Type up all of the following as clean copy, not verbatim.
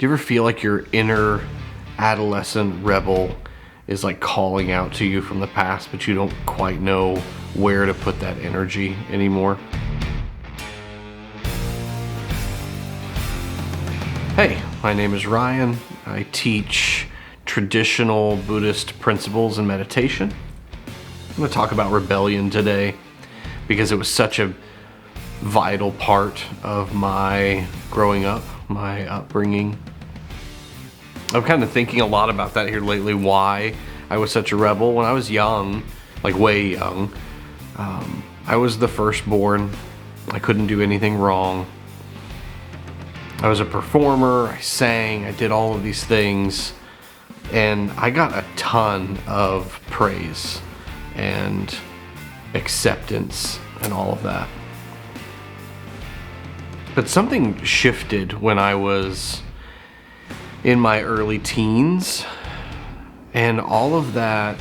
Do you ever feel like your inner adolescent rebel is like calling out to you from the past, but you don't quite know where to put that energy anymore? Hey, my name is Ryan. I teach traditional Buddhist principles and meditation. I'm going to talk about rebellion today because it was such a vital part of my growing up, my upbringing. I'm kind of thinking a lot about that here lately, why I was such a rebel. When I was young, like way young, I was the firstborn. I couldn't do anything wrong. I was a performer, I sang, I did all of these things, and I got a ton of praise and acceptance and all of that. But something shifted when I was in my early teens, and all of that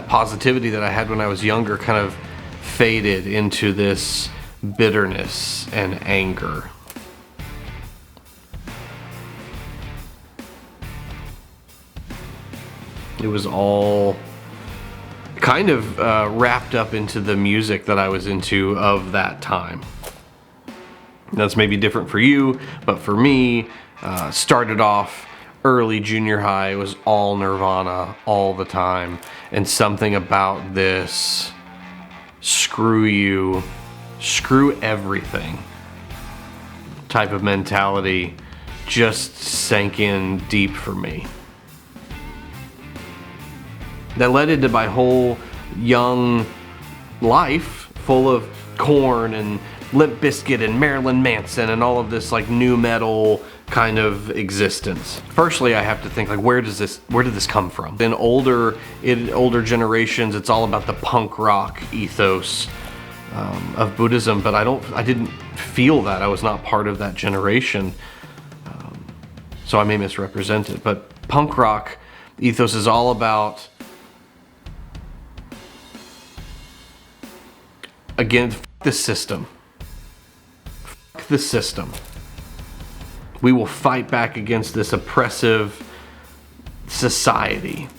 positivity that I had when I was younger kind of faded into this bitterness and anger. It was all kind of wrapped up into the music that I was into of that time. That's maybe different for you, but for me, started off early junior high, it was all Nirvana all the time, and something about this screw you, screw everything type of mentality just sank in deep for me. That led into my whole young life full of Korn and Limp Bizkit and Marilyn Manson and all of this like new metal kind of existence. Firstly, I have to think like, where did this come from? In older generations, it's all about the punk rock ethos of Buddhism, but I didn't feel that. I was not part of that generation, so I may misrepresent it. But punk rock ethos is all about, again, the system. The system. We will fight back against this oppressive society.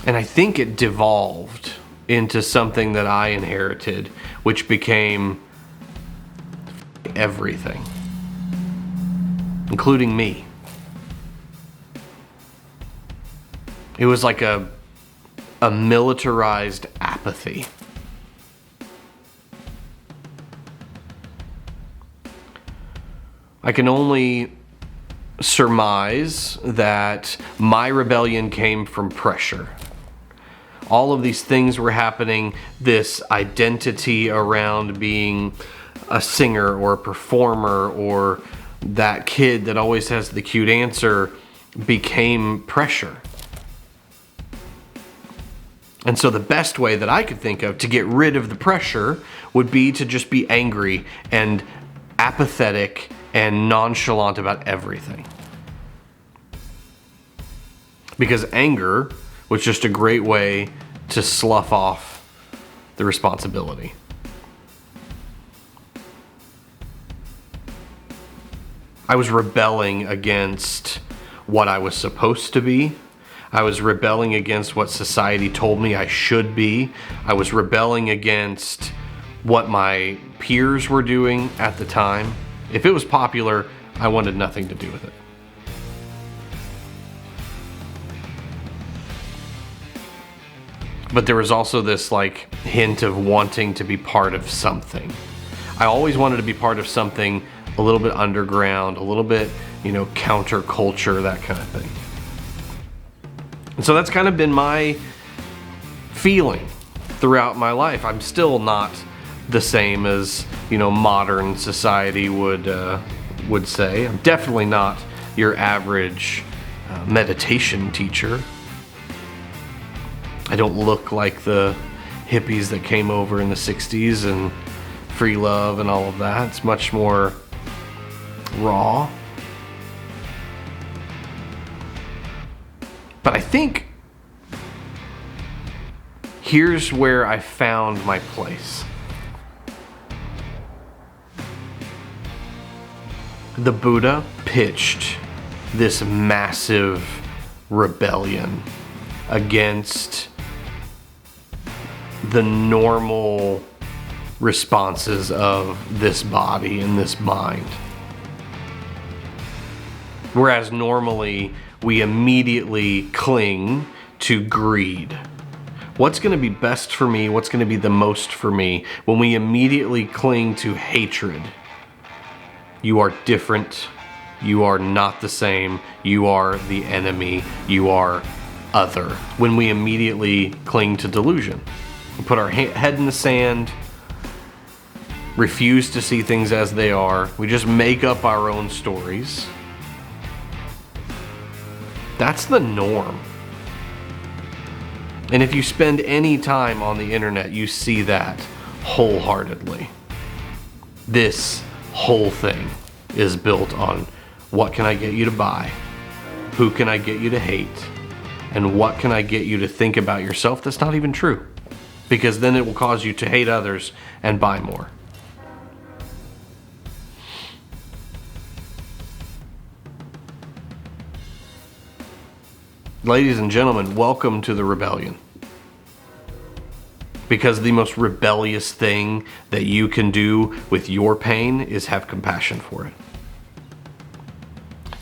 And I think it devolved into something that I inherited, which became everything, including me. It was like a militarized apathy. I can only surmise that my rebellion came from pressure. All of these things were happening, this identity around being a singer or a performer or that kid that always has the cute answer became pressure. And so the best way that I could think of to get rid of the pressure would be to just be angry and apathetic and nonchalant about everything. Because anger was just a great way to slough off the responsibility. I was rebelling against what I was supposed to be. I was rebelling against what society told me I should be. I was rebelling against what my peers were doing at the time. If it was popular, I wanted nothing to do with it. But there was also this like hint of wanting to be part of something. I always wanted to be part of something a little bit underground, a little bit, counterculture, that kind of thing. And so that's kind of been my feeling throughout my life. I'm still not the same as, modern society would say. I'm definitely not your average meditation teacher. I don't look like the hippies that came over in the 60s and free love and all of that. It's much more raw. But I think here's where I found my place. The Buddha pitched this massive rebellion against the normal responses of this body and this mind. Whereas normally we immediately cling to greed. What's going to be best for me? What's going to be the most for me? When we immediately cling to hatred. You are different. You are not the same. You are the enemy. You are other. When we immediately cling to delusion. We put our head in the sand, refuse to see things as they are. We just make up our own stories. That's the norm. And if you spend any time on the internet, you see that wholeheartedly. This whole thing is built on what can I get you to buy, who can I get you to hate, and what can I get you to think about yourself that's not even true. Because then it will cause you to hate others and buy more. Ladies and gentlemen, welcome to the rebellion. Because the most rebellious thing that you can do with your pain is have compassion for it.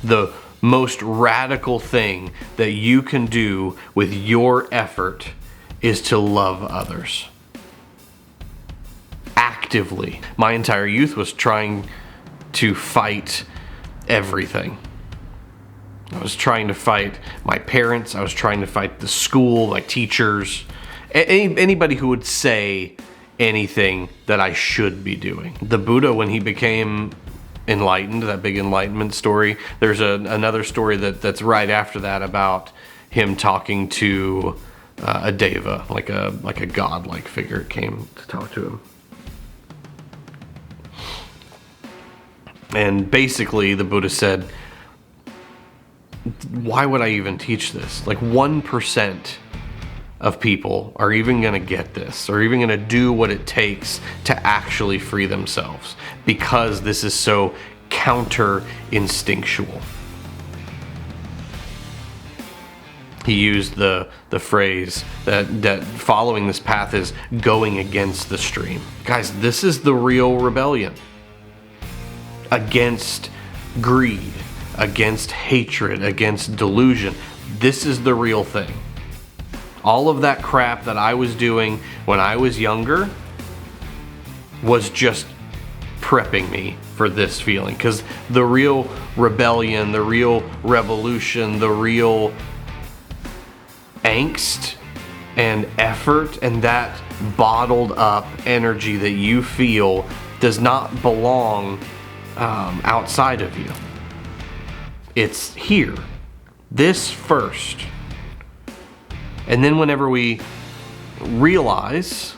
The most radical thing that you can do with your effort is to love others. Actively. My entire youth was trying to fight everything. I was trying to fight my parents. I was trying to fight the school, my teachers, anybody who would say anything that I should be doing. The Buddha, when he became enlightened, that big enlightenment story, there's another story that's right after that about him talking to a deva, like a god-like figure came to talk to him. And basically the Buddha said, why would I even teach this? Like 1% of people are even going to get this, or even going to do what it takes to actually free themselves, because this is so counter-instinctual. He used the phrase that following this path is going against the stream. Guys, this is the real rebellion. Against greed, against hatred, against delusion. This is the real thing. All of that crap that I was doing when I was younger was just prepping me for this feeling. Because the real rebellion, the real revolution, the real angst and effort and that bottled up energy that you feel does not belong outside of you. It's here. This first. And then whenever we realize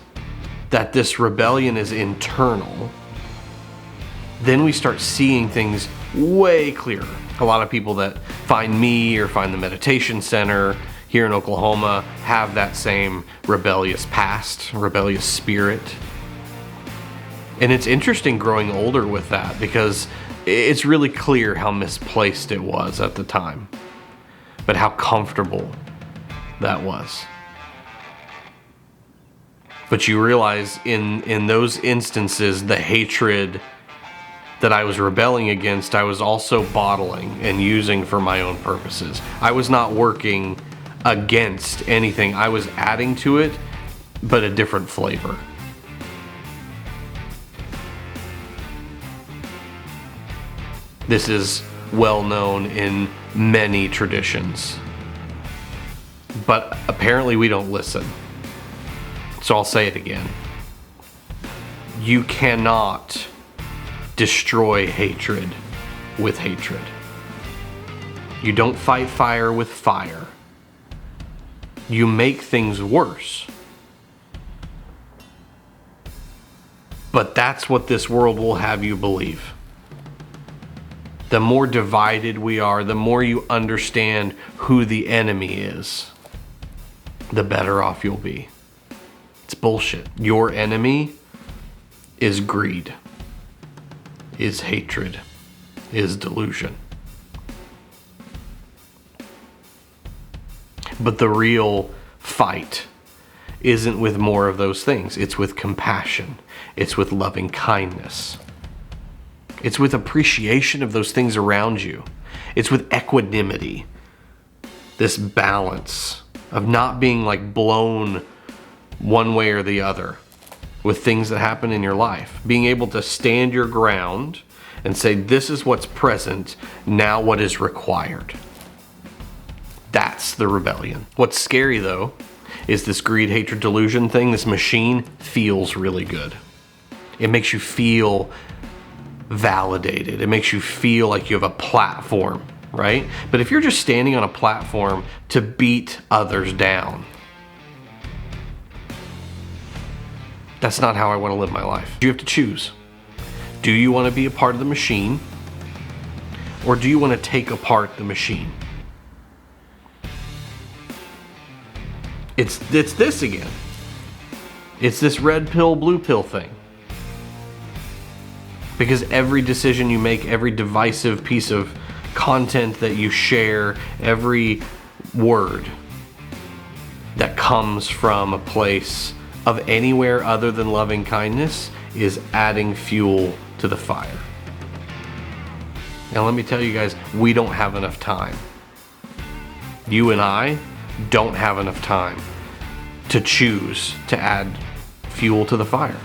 that this rebellion is internal, then we start seeing things way clearer. A lot of people that find me or find the meditation center here in Oklahoma have that same rebellious past, rebellious spirit. And it's interesting growing older with that, because it's really clear how misplaced it was at the time, but how comfortable that was. But you realize in those instances, the hatred that I was rebelling against, I was also bottling and using for my own purposes. I was not working against anything. I was adding to it, but a different flavor. This is well known in many traditions, but apparently we don't listen. So I'll say it again. You cannot destroy hatred with hatred. You don't fight fire with fire. You make things worse. But that's what this world will have you believe. The more divided we are, the more you understand who the enemy is, the better off you'll be. It's bullshit. Your enemy is greed, is hatred, is delusion. But the real fight isn't with more of those things. It's with compassion. It's with loving kindness. It's with appreciation of those things around you. It's with equanimity. This balance of not being like blown one way or the other with things that happen in your life. Being able to stand your ground and say, this is what's present, now what is required. That's the rebellion. What's scary though is this greed, hatred, delusion thing. This machine feels really good. It makes you feel validated. It makes you feel like you have a platform, right? But if you're just standing on a platform to beat others down, that's not how I want to live my life. You have to choose. Do you want to be a part of the machine, or do you want to take apart the machine? It's this again. It's this red pill, blue pill thing. Because every decision you make, every divisive piece of content that you share, every word that comes from a place of anywhere other than loving kindness is adding fuel to the fire. Now let me tell you guys, we don't have enough time. You and I don't have enough time to choose to add fuel to the fire.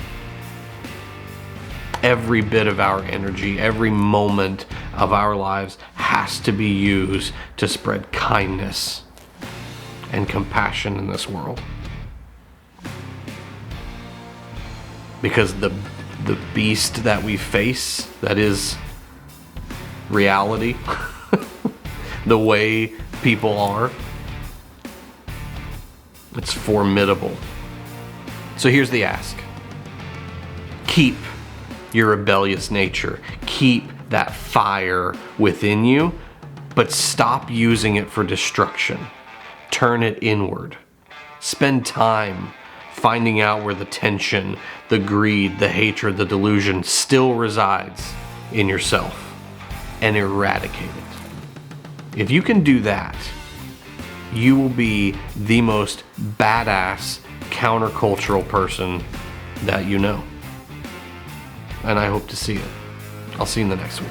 Every bit of our energy, every moment of our lives has to be used to spread kindness and compassion in this world. Because the beast that we face, that is reality, the way people are, it's formidable. So here's the ask. Keep your rebellious nature. Keep that fire within you, but stop using it for destruction. Turn it inward. Spend time finding out where the tension, the greed, the hatred, the delusion still resides in yourself, and eradicate it. If you can do that, you will be the most badass countercultural person that you know. And I hope to see it. I'll see you in the next one.